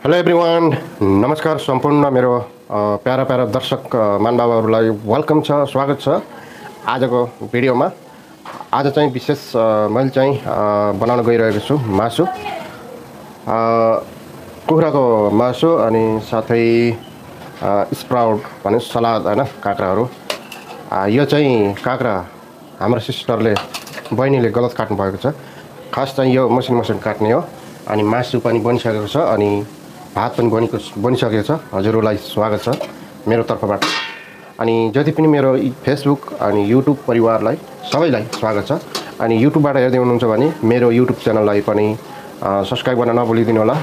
Hello everyone, नमस्कार सम्पूर्ण मेरो प्यारा प्यारा दर्शक मानबाबुहरूलाई वेलकम छ, स्वागत छ आजको भिडियोमा। आज चाहिँ विशेष मैले चाहिँ बनाउन गइरहेको छु मासु, कुखुराको मासु अनि साथै स्प्राउट भने सलाद हैन, काँक्राहरू। यो चाहिँ काँक्रा हाम्रो सिस्टरले बहिनीले गलत काट्नु भएको छ। खास चाहिँ यो मसिन काट्ने हो। अनि मासु पनि बनिसकेको छ अनि भात पनि बनिसकेको छ। हजुरहरूलाई स्वागत छ मेरो तर्फबाट। अनि जति पनि मेरो फेसबुक अनि युट्युब परिवारलाई सबैलाई स्वागत छ। अनि युट्युबबाट हेर्दै हुनुहुन्छ भने मेरो युट्युब च्यानललाई पनि सब्स्क्राइब गर्न नभुलिदिनु होला,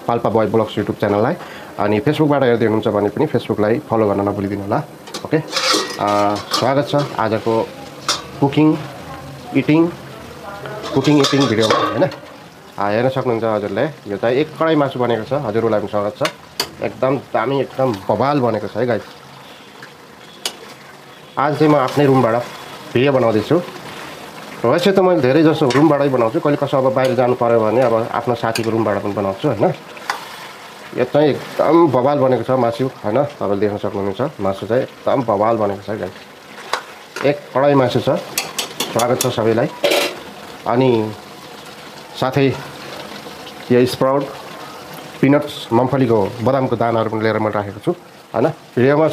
पाल्पा बोय ब्लग्स युट्युब च्यानललाई। अनि फेसबुकबाट हेर्दै हुनुहुन्छ भने पनि फेसबुकलाई फलो गर्न नभुलिदिनु होला। ओके, स्वागत छ आजको कुकिङ इटिङ भिडियोमा हैन। हेर्न सक्नुहुन्छ हजुरले। यो चाहिँ एक कडाई मासु बनेको छ। हजुरहरूलाई पनि स्वागत छ। एकदम दामी, एकदम बवाल बनेको छ है गाइस। आज चाहिँ म आफ्नै रुमबाट भिडियो बनाउँदैछु। वैसे त मैले धेरै जसो रुमबाटै बनाउँछु, कहिले कसो अब बाहिर जानु पर्यो भने अब आफ्नो साथीको रुमबाट पनि बनाउँछु हैन। यो चाहिँ एकदम बवाल बनेको छ मासु हैन। तपाईँले देख्न सक्नुहुन्छ मासु चाहिँ एकदम बवाल बनेको छ है गाइस। एक कडाई मासु छ। स्वागत छ सबैलाई। अनि साथै यो स्प्राउट, पिनट्स, मुम्फलीको बदामको दानाहरू पनि लिएर मैले राखेको छु हैन। भिडियोमा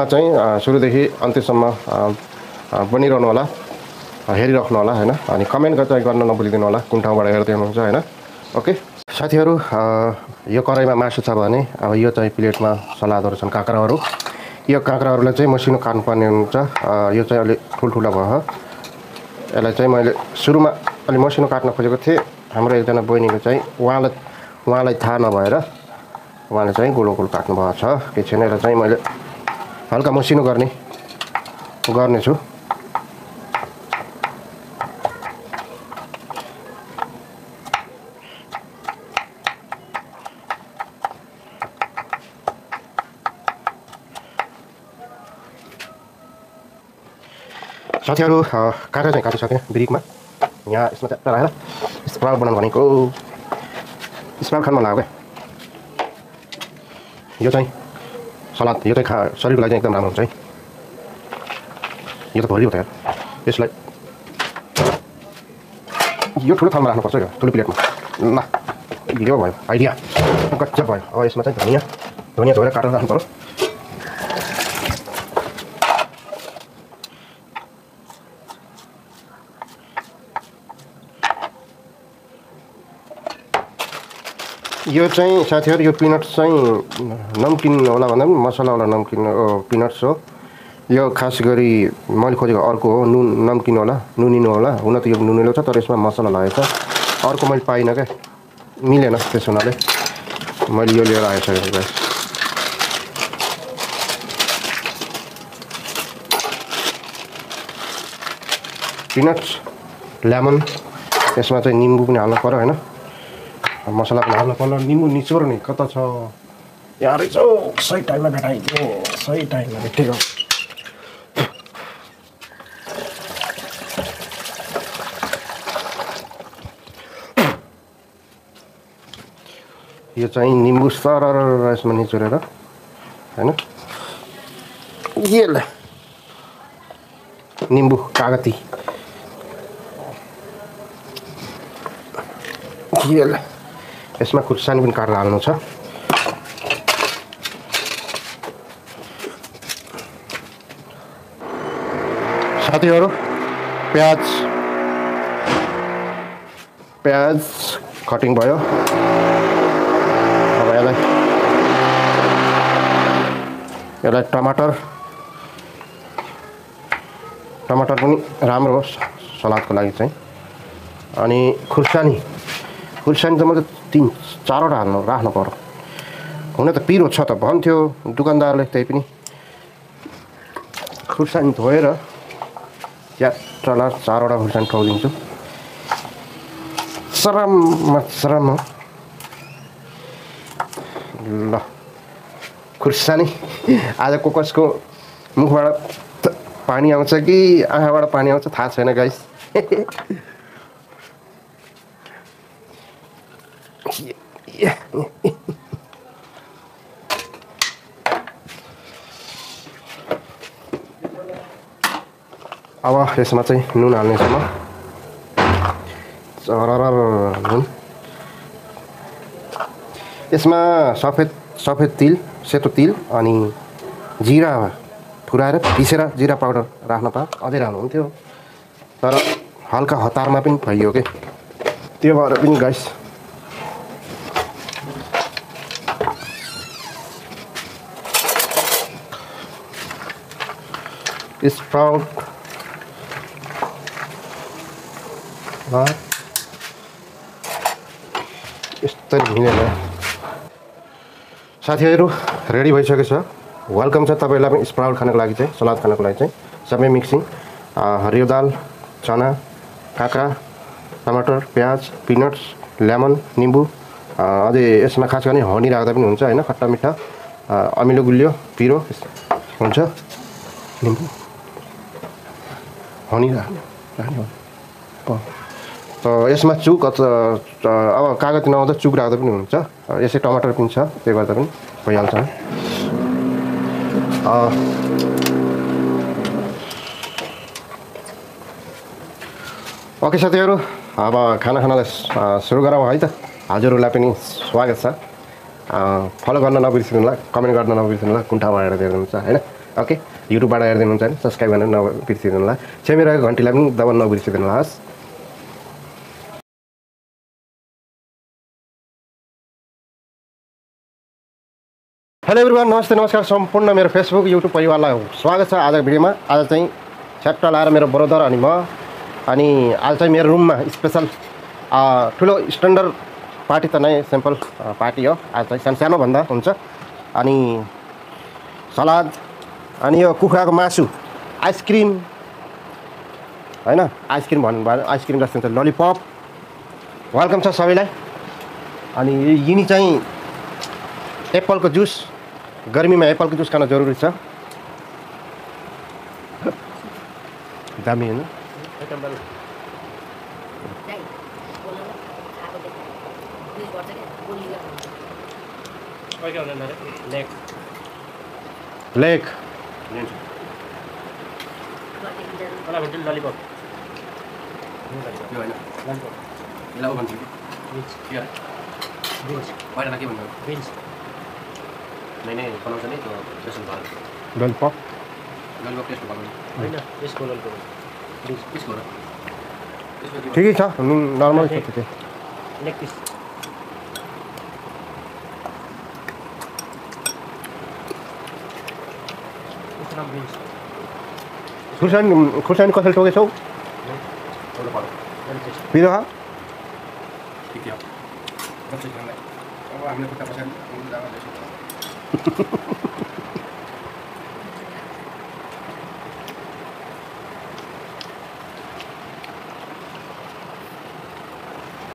चाहिँ सुरुदेखि अन्त्यसम्म बनिरहनु होला, हेरिराख्नु होला हैन। अनि कमेन्ट चाहिँ गर्न नभुलिदिनु होला कुन ठाउँबाट हेर्दै हुनुहुन्छ हैन। ओके साथीहरू, यो कराईमा मासु छ भने अब यो चाहिँ प्लेटमा सलादहरू छन्, काँक्राहरू। यो काँक्राहरूलाई चाहिँ मसिनो काट्नुपर्ने हुन्छ। यो चाहिँ अलि ठुल्ठुला भयो। यसलाई चाहिँ मैले सुरुमा अलि मसिनो काट्न खोजेको थिएँ। हाम्रो एकजना बहिनीले चाहिँ उहाँलाई थाहा नभएर उहाँले चाहिँ गोलो काट्नु भएको छ। के छैन, र चाहिँ मैले हल्का मसिनो गर्नेछु। साथीहरू, काँक्रा चाहिँ काटिसकेँ ब्रिकमा। यहाँ यसमा चाहिँ राखेर स्प्राउट बनाउनु भनेको। स्प्राउट खानु मन लाग्यो क्या। यो चाहिँ सलाद, यो चाहिँ शरीरको लागि चाहिँ एकदम राम्रो हुन्छ है। यो त भरि हो त यार। यसलाई यो ठुलो थालमा राख्नुपर्छ, यो ठुलो प्लेटमा। ल, भिडियो भयो, आइडिया गजब भयो। अब यसमा चाहिँ धनियाँ धोएर काटेर राख्नु पर्यो। यो चाहिँ साथीहरू, यो पिनट्स चाहिँ नमकिन होला भन्दा पनि मसलावाला नमकिन पिनट्स हो। यो खास गरी मैले खोजेको अर्को हो, नमकिन होला, नुनिनो होला। हुन त यो नुनिलो छ तर यसमा मसला लागेको छ। अर्को मैले पाइनँ क्या, मिलेन। त्यसो हुनाले मैले यो लिएर आइसकेको गाइस। पिनट्स, लेमन, यसमा चाहिँ निम्बु पनि हाल्नु पर्यो हैन। मसला पनि हाल्नु पर्यो। निम्बु निचोर नि कता छ? यहाँ रहेछ। सही टाइममा भेटाइदियो, सही टाइममा भेटेको। यो चाहिँ निम्बु सरर यसमा निचोरेर हैन। यसलाई निम्बु कागती, यसलाई यसमा खुर्सानी पनि काटेर हाल्नु छ। साथीहरू, प्याज कटिङ भयो। अब यसलाई टमाटर पनि राम्रो हो सलादको लागि चाहिँ। अनि खुर्सानी त मतलब 3-4वटा राख्नु पर्यो। हुन त पिरो छ त भन्थ्यो दुकानदारले, त्यही पनि खुर्सानी धोएर या 4वटा खुर्सानी ठोकिदिन्छु। सरम ल। खुर्सानी आज कसको मुखबाट पानी आउँछ कि आँखाबाट पानी आउँछ थाहा छैन गाइस। अब यसमा चाहिँ नुन हाल्नेछु म चरर नुन यसमा सफेद तिल सेतो तिल अनि जिरा फुराएर पिसेर जिरा पाउडर राख्न त अझै राम्रो हुन्थ्यो तर हल्का हतारमा पनि भइयो के त्यो भएर पनि गाइस स्प्राउट यस्तै हिँडेर साथीहरू रेडी भइसकेको छ वेलकम छ तपाईँलाई पनि स्प्राउट खानको लागि चाहिँ सलाद खानको लागि चाहिँ सबै मिक्सिङ हरियो दाल चना काँक्रा टमाटर प्याज पिनट्स लेमन निम्बु अझै यसमा खास गरी हनी राख्दा पनि हुन्छ होइन खट्टा मिठा अमिलो गुलियो पिरो हुन्छ निम्बु हनी राख्ने त यसमा चुक अब कागज नआउँदा चुक राख्दा पनि हुन्छ यसै टमाटर पनि छ त्यो गर्दा पनि भइहाल्छ ओके साथीहरू अब खानालाई सुरु गरौँ है त हजुरहरूलाई पनि स्वागत छ फलो गर्न नबिर्सिनु होला कमेन्ट गर्न नबिर्सिनु होला कुन ठाउँमा हेर्दै हुनुहुन्छ होइन ओके युट्युबबाट हेर्दै हुनुहुन्छ भने सब्सक्राइब गर्न नबिर्सिनु होला छेउमा रहेको घन्टीलाई पनि दबाउन नबिर्सिदिनु होला हस् हेलो एभ्रिवान नमस्ते नमस्कार सम्पूर्ण मेरो फेसबुक युट्युब परिवारलाई स्वागत छ आजको भिडियोमा आज चाहिँ च्याप्टर लाएर मेरो ब्रदर अनि म अनि आज चाहिँ मेरो रुममा स्पेसल ठुलो स्ट्यान्डर्ड पार्टी त नै सिम्पल पार्टी हो आज चाहिँ सानो भन्दा हुन्छ अनि सलाद अनि यो कुखुराको मासु आइसक्रिम होइन आइसक्रिम भन्नुभयो आइसक्रिम जस्तो हुन्छ ललिपप वेलकम छ सबैलाई अनि यिनी चाहिँ एप्पलको जुस गर्मीमा एप्पलको जुस खान जरुरी छ दामी होइन लेक नहीं बनाउँछ नि त्यो स्पेसल भएर ललिपप टेस्ट बनाउनु होइन त्यसको ललिपप त्यसको र ठिकै छ नर्मल छ त्यो लेग पिस खुर्सानी कसैले टोकेछौ पिरो ठिक थियो अब हामीले खुट्टा पछाडि